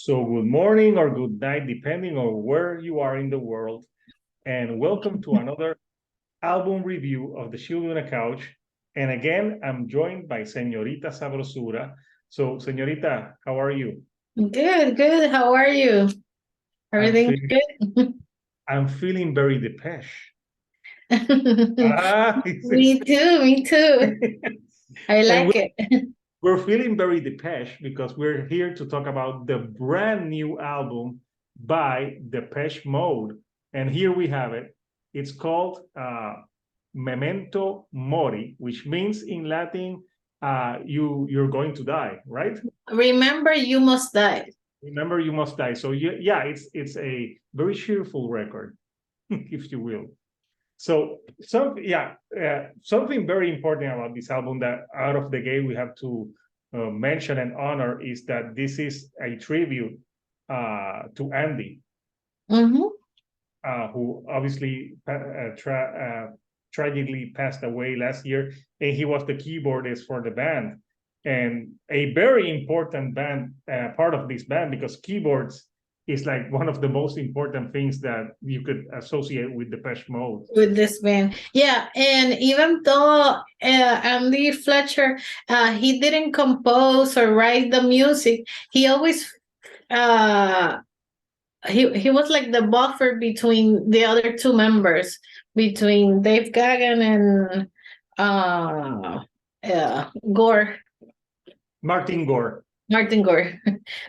So good morning or good night, depending on where you are in the world. And welcome to another album review of The Shield on a Couch. And again, I'm joined by Señorita Sabrosura. So, Señorita, how are you? Good, good. How are you? I'm Everything's feeling, good? I'm feeling very Depeche. Ah, Me too, me too. I and like it. we're feeling very Depeche because we're here to talk about the brand new album by Depeche Mode. And here we have it. It's called Memento Mori, which means in Latin, you're going to die, right? Remember, you must die. Remember, you must die. So yeah, it's a very cheerful record, if you will. So something very important about this album that out of the gate we have to mention and honor is that this is a tribute to Andy, Mm-hmm. who obviously tragically passed away last year, and he was the keyboardist for the band, and a very important band part of this band because keyboards is like one of the most important things that you could associate with Depeche Mode. With this band. Yeah, and even though Andy Fletcher, he didn't compose or write the music, he always uh he was like the buffer between the other two members, between Dave Gagan and uh Gore. Martin Gore. Martin Gore.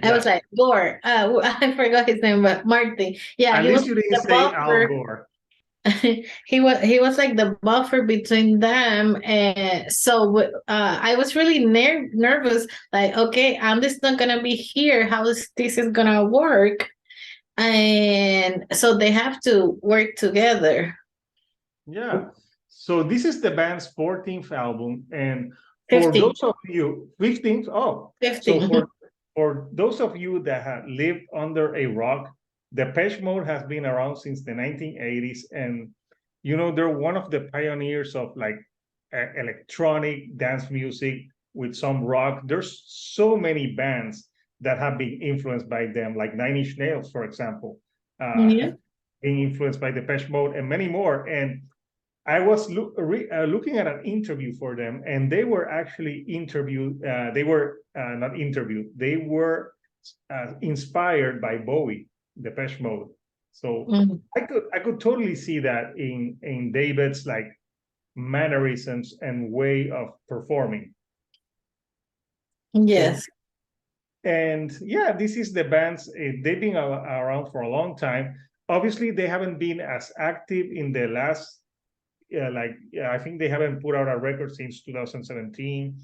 I was Yeah. like, Gore. I forgot his name, but Martin. Yeah, At he was least you didn't the say Al buffer. Gore. He was like the buffer between them, and so I was really nervous. Like, okay, I'm just not gonna be here. How is this is gonna work? And so they have to work together. Yeah. So this is the band's 14th album. And for 15, those of you, 15th, oh, so 15. for those of you that have lived under a rock, Depeche Mode has been around since the 1980s. And, they're one of the pioneers of like electronic dance music with some rock. There's so many bands that have been influenced by them, like Nine Inch Nails, for example, Yeah. being influenced by Depeche Mode and many more. And I was looking at an interview for them, and they were actually interviewed. They were not interviewed. They were inspired by Bowie, Depeche Mode. So Mhm. I could totally see that in David's like mannerisms and way of performing. And Yes. yeah, this is the band's. They've been around for a long time. Obviously, they haven't been as active in the last I think they haven't put out a record since 2017.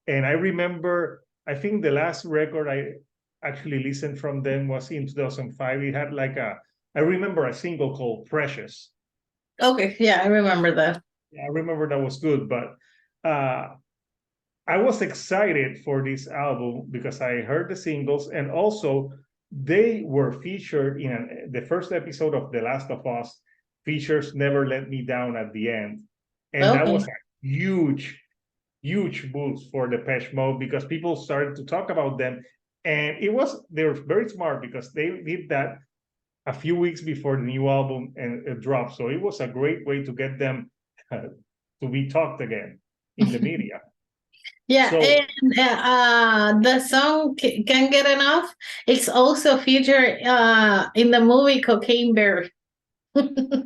And I remember, I think the last record I actually listened from them was in 2005. It had I remember a single called Precious. Okay. Yeah, I remember that. I remember that was good, but uh, I was excited for this album because I heard the singles, and also they were featured in the first episode of The Last of Us features Never Let Me Down at the end. And that Okay. was a huge boost for Depeche Mode because people started to talk about them. And they were very smart because they did that a few weeks before the new album and it dropped. So it was a great way to get them to be talked again in the media. Yeah, So and the song "Can't Get Enough." It's also featured in the movie Cocaine Bear.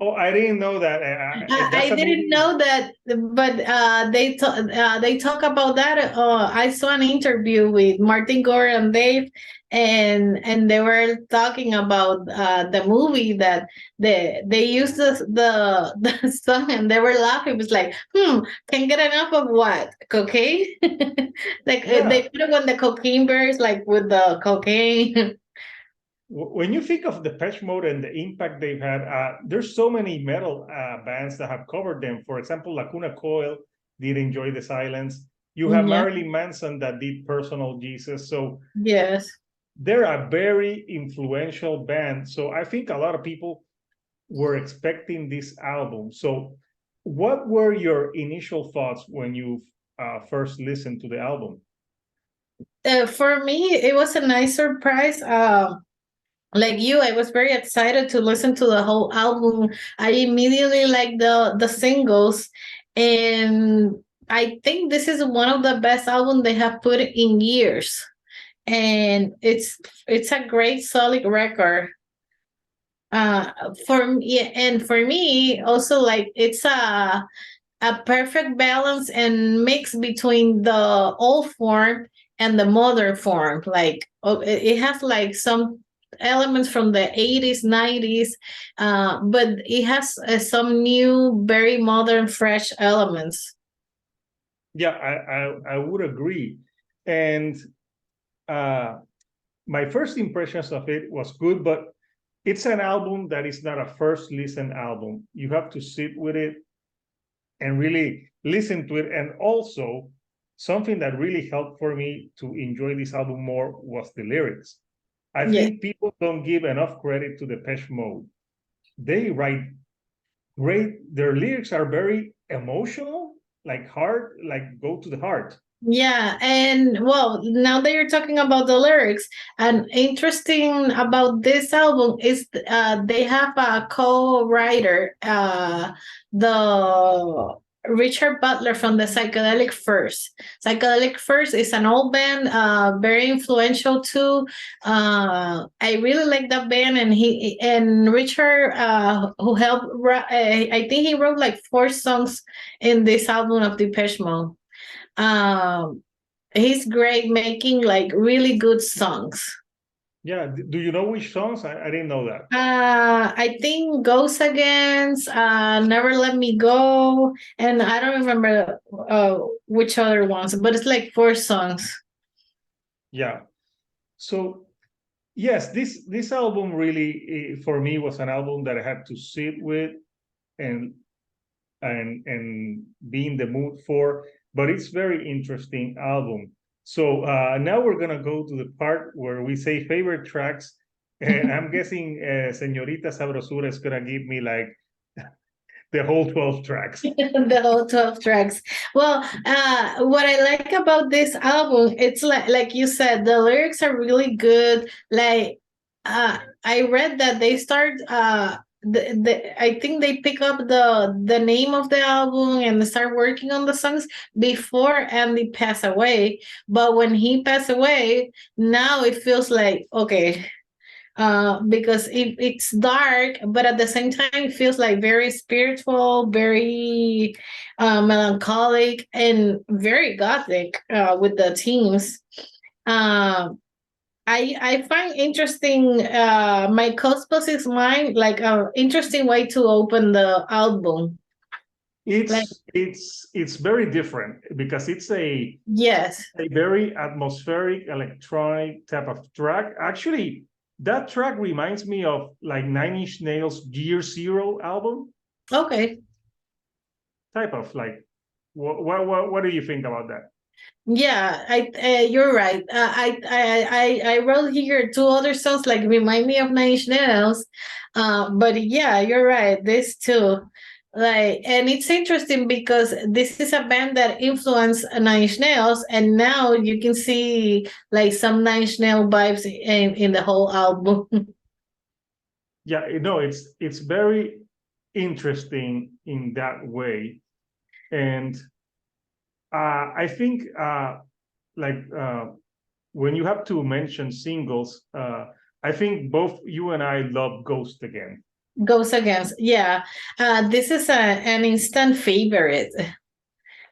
oh, I didn't know that. That's I a didn't movie. know that, but they talk about that. I saw an interview with Martin Gore and Dave, and they were talking about the movie that they used the song, and they were laughing. It was like, can get enough of what cocaine? Like they Yeah. put it on the cocaine bears, like with the cocaine. When you think of Depeche Mode and the impact they've had, there's so many metal bands that have covered them. For example, Lacuna Coil did Enjoy the Silence. You have Yeah. Marilyn Manson that did Personal Jesus. So Yes. they're a very influential band. So I think a lot of people were expecting this album. So what were your initial thoughts when you first listened to the album? For me, it was a nice surprise. Like you, I was very excited to listen to the whole album. I immediately liked the singles, and I think this is one of the best albums they have put in years. And it's a great solid record. For me, and for me also, like it's a perfect balance and mix between the old form and the modern form. Like it has like some elements from the 80s, 90s, but it has some new, very modern, fresh elements. Yeah, I would agree. And my first impressions of it was good, but it's an album that is not a first listen album. You have to sit with it and really listen to it. And also, something that really helped for me to enjoy this album more was the lyrics. I Yeah. think people don't give enough credit to Depeche Mode. They write great, their lyrics are very emotional, like hard, like go to the heart. Yeah, and well, now that you're talking about the lyrics, and interesting about this album is they have a co-writer, the Richard Butler from the Psychedelic Furs. Psychedelic Furs is an old band, very influential too. I really like that band, and he and Richard, who helped, I think he wrote like 4 songs in this album of Depeche Mode. um he's great making like really good songs. Yeah. Do you know which songs? I didn't know that. I think Goes Against, Never Let Me Go, and I don't remember which other ones, but it's like 4 songs. Yeah. So yes, this album really for me was an album that I had to sit with and and be in the mood for. But it's very interesting album. So now we're gonna go to the part where we say favorite tracks, and I'm guessing Señorita Sabrosura is gonna give me like the whole 12 tracks. The whole 12 tracks. Well, what I like about this album, it's like you said, the lyrics are really good. Like I read that they start I think they pick up the name of the album and start working on the songs before Andy passed away. But when he passed away, now it feels like okay, because it's dark, but at the same time, it feels like very spiritual, very melancholic, and very gothic with the themes. Um, I find interesting my Cosmos Mind like an interesting way to open the album. Like It's very different because it's yes, a very atmospheric electronic type of track. Actually, that track reminds me of like Nine Inch Nails Gear Zero album okay. type of like. What do you think about that? Yeah, you're right. I wrote here 2 other songs like remind me of Nine Inch Nails. But yeah, you're right. This too, like, and it's interesting because this is a band that influenced Nine Inch Nails, and now you can see like some Nine Inch Nail vibes in the whole album. Yeah, no, it's very interesting in that way, and I think like when you have to mention singles, I think both you and I love Ghost Again. Goes against, yeah. This is an instant favorite.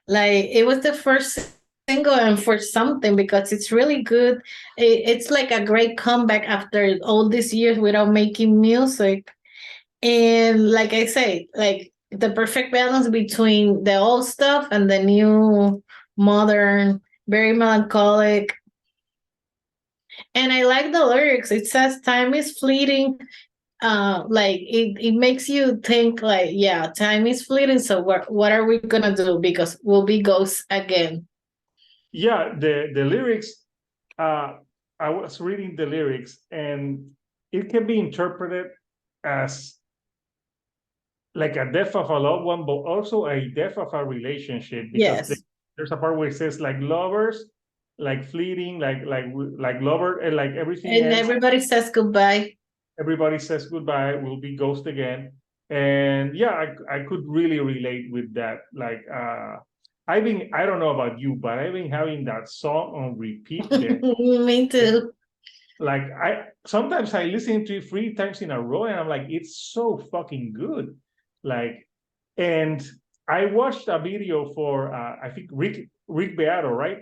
Like it was the first single and for something because it's really good. It's like a great comeback after all these years without making music. And like I say, like the perfect balance between the old stuff and the new modern, very melancholic. And I like the lyrics. It says time is fleeting. Like it makes you think like, yeah, time is fleeting. So what are we gonna do? Because we'll be ghosts again. Yeah, the lyrics. I was reading the lyrics, and it can be interpreted as like a death of a loved one, but also a death of a relationship because Yes. there's a part where it says like lovers, like fleeting, like lover, and like everything And ends. everybody says goodbye. Everybody says goodbye. We'll be ghost again. And yeah, I could really relate with that. Like I don't know about you, but I've been having that song on repeat there. Me too. Like sometimes I listen to it 3 times in a row, and I'm like, it's so fucking good. Like, and I watched a video for I think Rick Beato, right?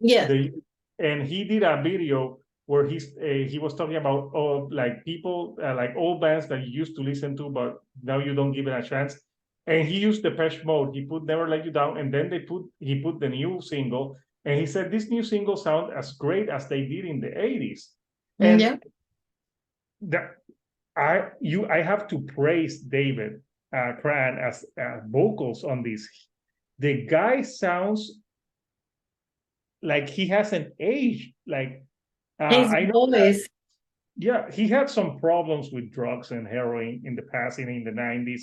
Yeah. The and he did a video where he was talking about like people like old bands that you used to listen to, but now you don't give it a chance. And he used Depeche Mode. He put "Never Let You Down," and then he put the new single, and he said this new single sound as great as they did in the 80s. Yeah. And that I have to praise David Cran as vocals on this. The guy sounds like he hasn't aged. Like His I know that, voice. yeah, he had some problems with drugs and heroin in the past, in the 90s,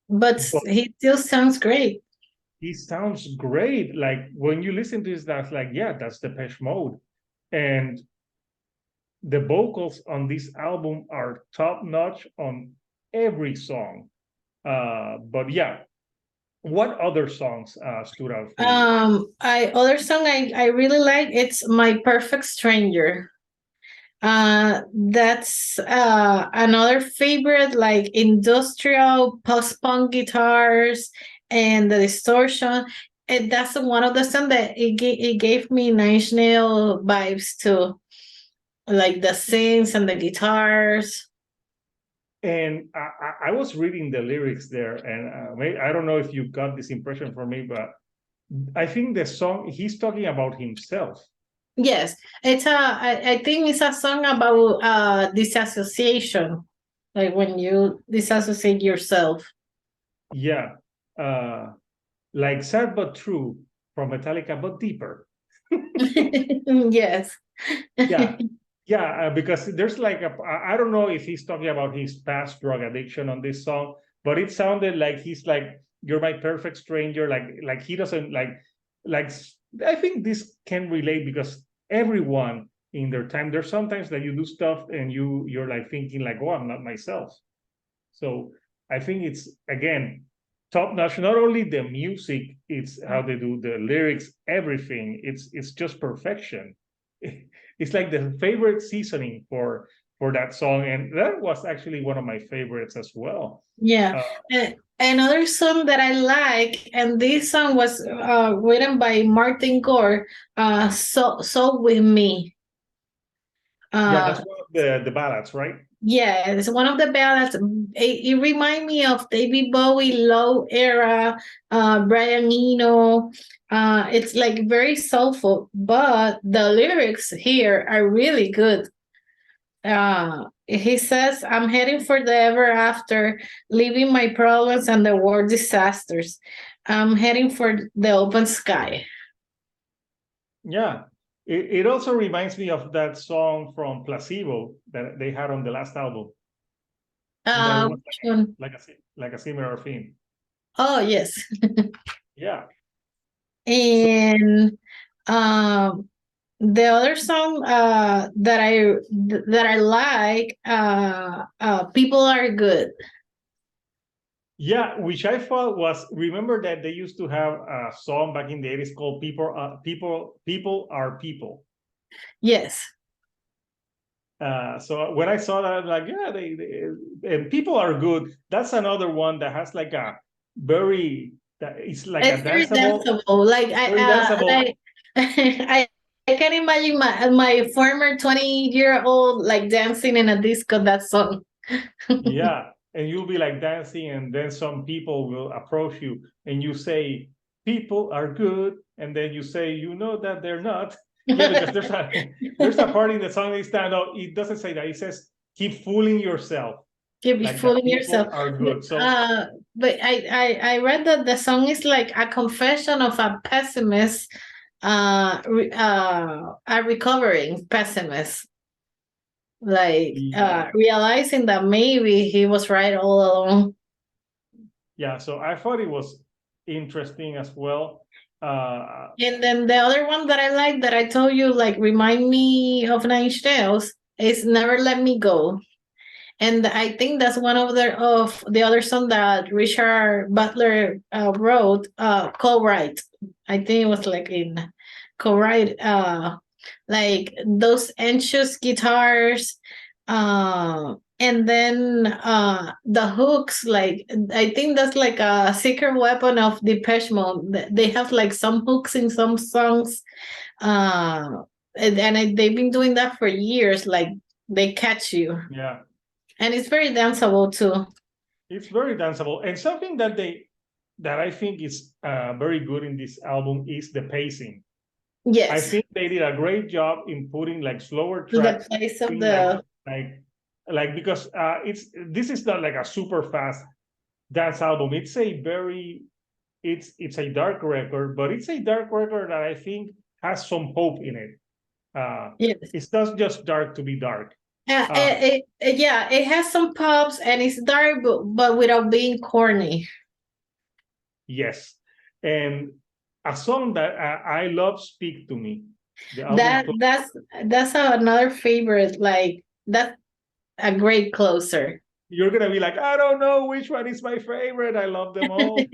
But but he still sounds great. he sounds great. Like when you listen to this, that's like, yeah, that's Depeche Mode. And the vocals on this album are top notch on every song. But yeah, what other songs stood out for you? Other song I really like, it's My Perfect Stranger. That's another favorite, like industrial post-punk guitars and the distortion. And that's one of the songs that it gave me Nine Inch Nails vibes too, like the synths and the guitars. And I was reading the lyrics there, and I don't know if you got this impression from me, but I think the song he's talking about himself. Yes, I think it's a song about disassociation, like when you disassociate yourself. Yeah, uh, like sad but true from Metallica, but deeper. Yes. Yeah, yeah, because there's like I don't know if he's talking about his past drug addiction on this song, but it sounded like he's like, "You're my perfect stranger." Like he doesn't like. I think this can relate because everyone in their time, there's sometimes that you do stuff and you're like thinking like, "Oh, I'm not myself." So I think it's again top notch. Not only the music, it's how they do the lyrics, everything. It's just perfection. It's like the favorite seasoning for that song, and that was actually one of my favorites as well. Yeah. Uh, Another song that I like, and this song was written by Martin Gore, So With Me. yeah, Uh, that's one of the ballads, right? yeah, it's one of the ballads. It reminds me of David Bowie, Low era, Brian Eno. It's like very soulful, but the lyrics here are really good. He says, I'm heading for the ever after, leaving my problems and the world disasters. I'm heading for the open sky. Yeah. It also reminds me of that song from Placebo that they had on the last album. That was Which one? like a similar theme. Oh, yes. Yeah. So And um, the other song that I like, People Are Good. yeah, which I thought was, remember that they used to have a song back in the 80s called People Are People. Yes. So when I saw that, I'm like, yeah, and People Are Good. That's another one that has like a very that it's like a It's very danceable, danceable. very danceable. I can imagine my former 20-year-old like dancing in a disco that song. Yeah, and you'll be like dancing, and then some people will approach you, and you say, "People are good," and then you say, "You know that they're not." Yeah, because there's a part in the song that stand out. It doesn't say that. It says, "Keep fooling yourself." Keep Like that fooling people yourself. are good. So But I read that the song is like a confession of a pessimist, a recovering pessimist, like yeah, realizing that maybe he was right all along. yeah. So I thought it was interesting as well. And then the other one that I like that I told you, like, remind me of Nine Inch Nails, is Never Let Me Go. And I think that's one of the other song that Richard Butler wrote, co-write. I think it was like in co-write, like those anxious guitars, and then the hooks. Like I think that's like a secret weapon of Depeche Mode. They have like some hooks in some songs, they've been doing that for years. Like they catch you. Yeah. And it's very danceable too. It's very danceable. And something that I think is very good in this album is the pacing. Yes. I think they did a great job in putting like slower The tracks place of in, the like because this is not like a super fast dance album. It's a very it's a dark record, but it's a dark record that I think has some hope in it. yes. It's not just dark to be dark. It has some pops and it's dark, but without being corny. Yes, and a song that I love, "Speak to Me." The album That's another favorite. Like that's a great closer. You're gonna be like, I don't know which one is my favorite. I love them all.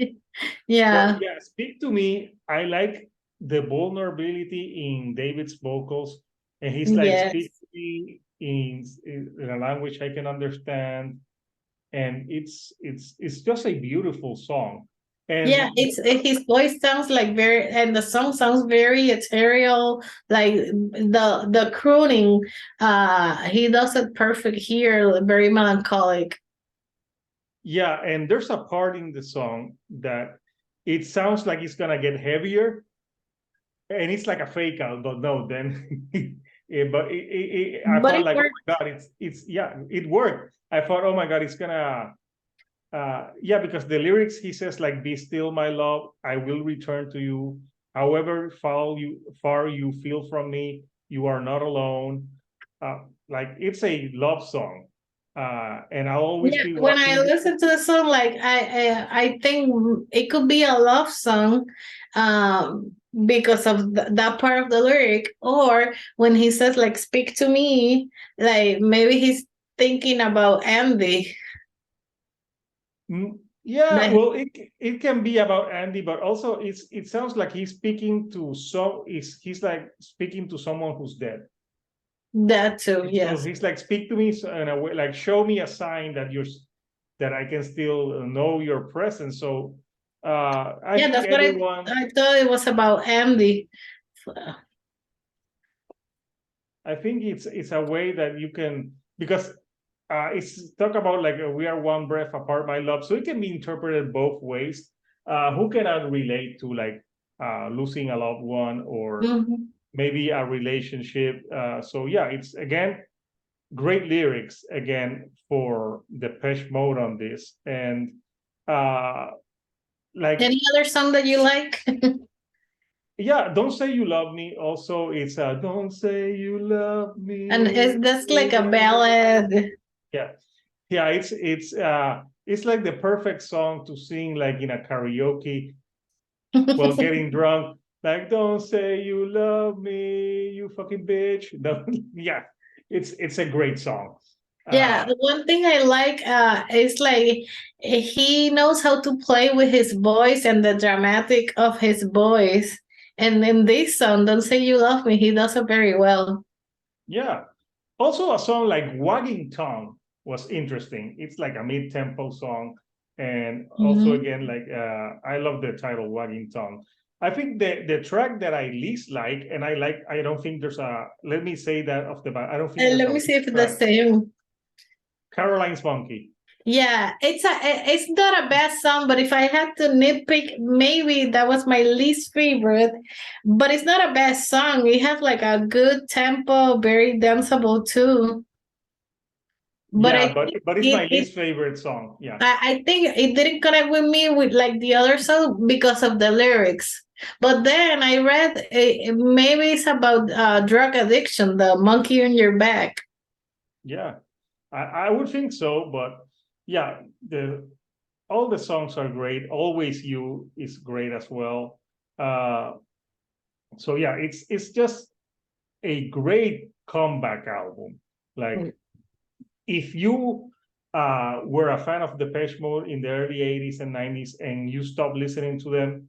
Yeah. But yeah, "Speak to Me." I like the vulnerability in David's vocals, and he's like, Yes. "Speak to me in a language I can understand," and it's just a beautiful song. And Yeah, his voice sounds like very, and the song sounds very ethereal. Like the crooning, he does it perfect here. Very melancholic. yeah, and there's a part in the song that it sounds like it's gonna get heavier, and it's like a fake out, but no, then but I But felt it like, oh works. my god, it's yeah, it worked. I thought, oh my god, it's gonna yeah, because the lyrics, he says like, "Be still, my love, I will return to you. However far you feel from me, you are not alone." Like it's a love song, and I'll always Yeah, be when I watching. listen to the song, like I think it could be a love song, because of that part of the lyric, or when he says like "speak to me," like maybe he's thinking about Andy. Yeah, That well, it can be about Andy, but also it sounds like he's speaking to he's like speaking to someone who's dead. that too, So yes. he's like, "Speak to me in a way, like show me a sign that I can still know your presence." So I Yeah, think that's what everyone, I thought it was about Andy. I think it's a way that you can, because it's talk about like, "We are one breath apart, my love," so it can be interpreted both ways. Who cannot relate to like losing a loved one, or Mhm. maybe a relationship? So yeah, it's again great lyrics again for Depeche Mode on this, and uh like, Any other song that you like? yeah, "Don't Say You Love Me" also, it's "Don't say you love And me." that's like a ballad. Yeah, yeah, it's like the perfect song to sing like in a karaoke while getting drunk, like, "Don't say you love me, you fucking bitch." No, yeah, it's a great song. Yeah, uh the one thing I like is like he knows how to play with his voice and the dramatic of his voice. And in this song, "Don't Say You Love Me," he does it very well. yeah, also a song like "Wagging Tongue" was interesting. It's like a mid-tempo song, and also Mhm. again, like, I love the title "Wagging Tongue." I think the track that I least like, and I don't think there's a, let me say that off the bat, I don't think And there's let a me see if it's the track. same. Caroline's Monkey. Yeah, it's not a bad song, but if I had to nitpick, maybe that was my least favorite. But it's not a bad song. It has like a good tempo, very danceable too. But Yeah, I but think it's my least favorite song. Yeah. I think it didn't connect with me with like the other song because of the lyrics. But then I read maybe it's about drug addiction, the monkey on your back. Yeah, I would think so, but yeah, the all the songs are great. "Always You" is great as well. So yeah, it's just a great comeback album. Like, if you were a fan of Depeche Mode in the early 80s and 90s and you stopped listening to them,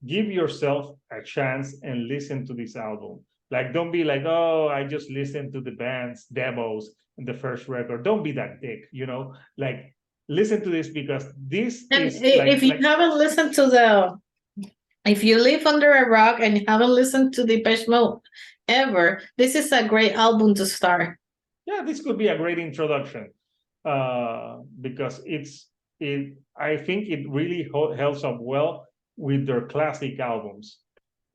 give yourself a chance and listen to this album. Like, don't be like, oh, I just listened to the band's demos in the first record. Don't be that dick, you know? Like, listen to this, because this And is if you like haven't listened to the, if you live under a rock and you haven't listened to Depeche Mode ever, this is a great album to start. yeah, this could be a great introduction, because I think it really helps up well with their classic albums.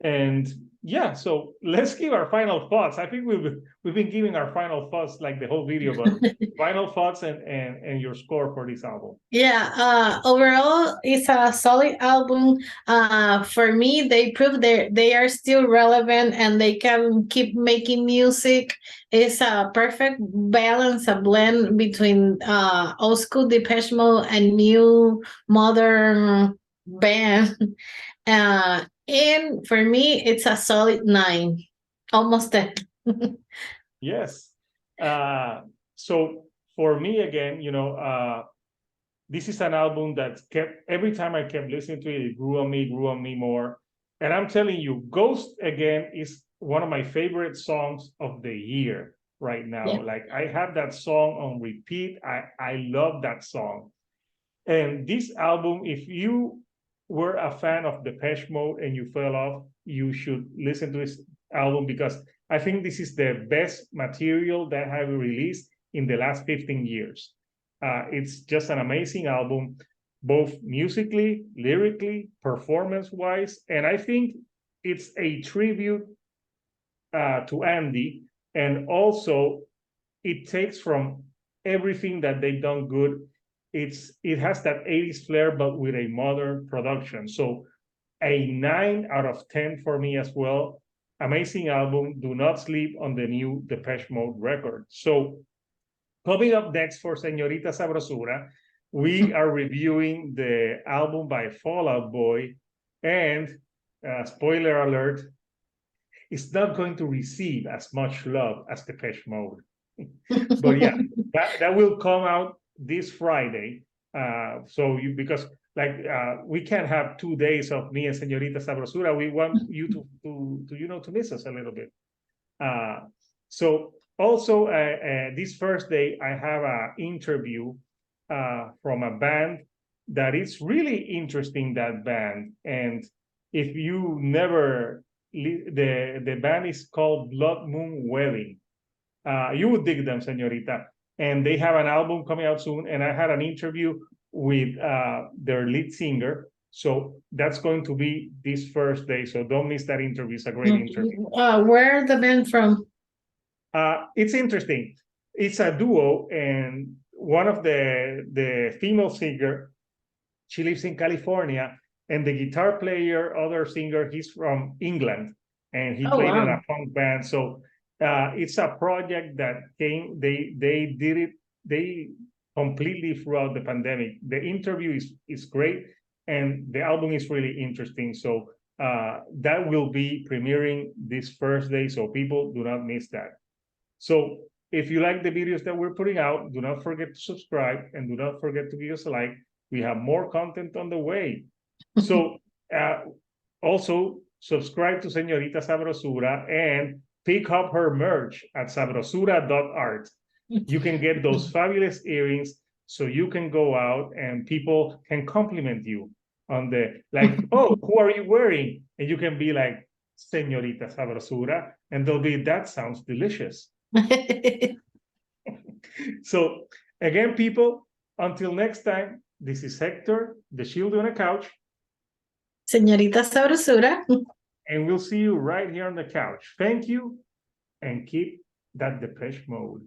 And yeah, so let's give our final thoughts. I think we've been giving our final thoughts like the whole video, but final thoughts and your score for this album. Yeah, overall, it's a solid album. For me, they prove they are still relevant and they can keep making music. It's a perfect balance, a blend between old school Depeche Mode and new modern band. And for me, it's a solid 9, almost 10. Yes. So for me, again, this is an album that every time I kept listening to it, it grew on me more. And I'm telling you, Ghost, again, is one of my favorite songs of the year right now. Yeah. Like, I have that song on repeat. I love that song. And this album, if you were a fan of Depeche Mode and you fell off, you should listen to this album, because I think this is the best material that have released in the last 15 years. It's just an amazing album, both musically, lyrically, performance-wise, and I think it's a tribute to Andy, and also it takes from everything that they've done good. It has that 80s flair, but with a modern production. So a 9 out of 10 for me as well. Amazing album. Do not sleep on the new Depeche Mode record. So coming up next for Señorita Sabrosura, we are reviewing the album by Fall Out Boy, and spoiler alert, it's not going to receive as much love as Depeche Mode. But yeah, that will come out this Friday. So because we can't have 2 days of me and Señorita Sabrosura. We want you to miss us a little bit. So also this first day, I have an interview from a band that is really interesting, that band. And if you never, the band is called Blood Moon Wedding. You would dig them, Señorita. And they have an album coming out soon. And I had an interview with their lead singer. So that's going to be this first day. So don't miss that interview. It's a great interview. Where are the band from? It's interesting. It's a duo, and one of the female singer, she lives in California, and the guitar player, other singer, he's from England, and he played in a punk band. So it's a project that they did it completely throughout the pandemic. The interview is great, and the album is really interesting. So that will be premiering this first day, so people do not miss that. So if you like the videos that we're putting out, do not forget to subscribe, and do not forget to give us a like. We have more content on the way. So also subscribe to Señorita Sabrosura and pick up her merch at sabrosura.art. You can get those fabulous earrings, so you can go out and people can compliment you on the, like, oh, who are you wearing? And you can be like, Señorita Sabrosura, and they'll be, that sounds delicious. So again, people, until next time, this is Hector, the shield on a couch. Señorita Sabrosura. And we'll see you right here on the couch. Thank you, and keep that Depeche Mode.